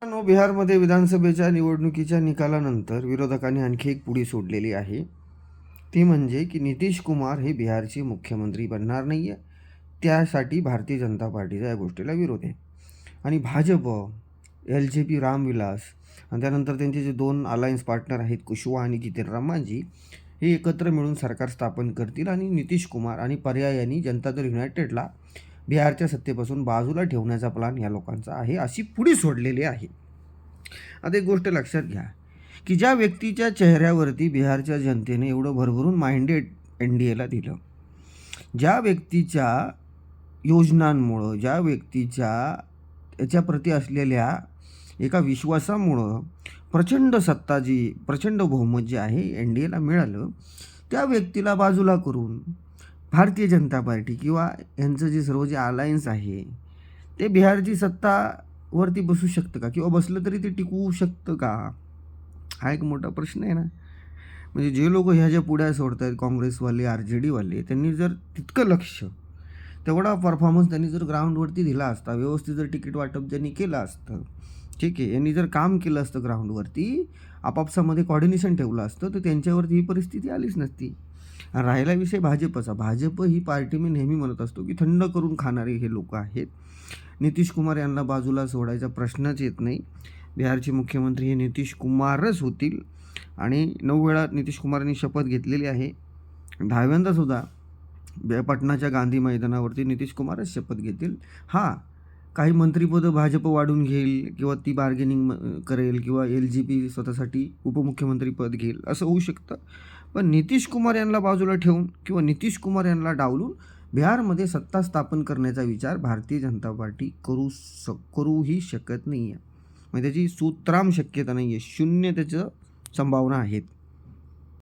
बिहारमध्ये विधानसभेच्या निवडणुकीच्या निकालानंतर विरोधकांनी आणखी एक पुडी सोडलेली आहे. ती म्हणजे की नितीश कुमार हे बिहारचे मुख्यमंत्री बनणार नाही आहे. त्यासाठी भारतीय जनता पार्टीचा या गोष्टीला विरोध आहे. आणि भाजप, LJP रामविलास आणि त्यानंतर त्यांचे जे दोन अलायन्स पार्टनर आहेत कुशवा आणि जितेनराम मांझी, हे एकत्र मिळून सरकार स्थापन करतील आणि नितीश कुमार आणि पर्यायाने जनता दल युनायटेडला बिहारच्या सत्तेपासून बाजूला ठेवण्याचा प्लान या लोकांचा आहे, अशी पुढे सोडलेली आहे. आता एक गोष्ट लक्षात घ्या की ज्या व्यक्तीच्या चेहऱ्यावरती बिहारच्या जनतेने एवढं भरभरून माइंडेड NDAला दिलं, ज्या व्यक्तीच्या योजनांमुळं, ज्या व्यक्तीच्या याच्याप्रती असलेल्या एका विश्वासामुळं प्रचंड बहुमत जे आहे NDAला मिळालं, त्या व्यक्तीला बाजूला करून भारतीय जनता पार्टी किंवा यांचं जे सर्व जे अलायन्स आहे ते बिहारची सत्तावरती बसू शकतं का, किंवा बसलं तरी ते टिकवू शकतं का, हा एक मोठा प्रश्न आहे ना. म्हणजे जे लोक ह्या ज्या पुढ्या सोडत आहेत, काँग्रेसवाले, RJDवाले, त्यांनी जर तितकं लक्ष, तेवढा परफॉर्मन्स त्यांनी जर ग्राउंडवरती दिला असता, व्यवस्थित जर तिकीट वाटप ज्यांनी केलं असतं, ठीक आहे, यांनी जर काम केलं असतं ग्राउंडवरती, आपापसामध्ये कॉर्डिनेशन ठेवलं असतं, तर त्यांच्यावरती ही परिस्थिती आलीच नसती. राहिला विषय भाजपचा. भाजप ही पार्टी मी नेहमी म्हणत असतो की थंड करून खाणारे हे लोक आहेत. नितीश कुमार यांना बाजूला सोडायचा प्रश्नच येत नाही. बिहारचे मुख्यमंत्री हे नितीश कुमारच होतील आणि 9 वेळा नितीश कुमारांनी शपथ घेतलेली आहे. 10व्यांदासुद्धा पटनाच्या गांधी मैदानावरती नितीश कुमारच शपथ घेतील. हां, काही मंत्रिपदं भाजप वाढून घेईल किंवा ती बार्गेनिंग करेल किंवा LJP स्वतःसाठी उपमुख्यमंत्रीपद घेईल, असं होऊ शकतं. पण नितीश कुमार यांना बाजूला ठेवून किंवा नितीश कुमार यांना डावलून बिहारमध्ये सत्ता स्थापन करण्याचा विचार भारतीय जनता पार्टी करूही शकत नाही आहे. म्हणजे त्याची सूत्राम शक्यता नाही आहे, शून्य त्याचं संभावना आहेत.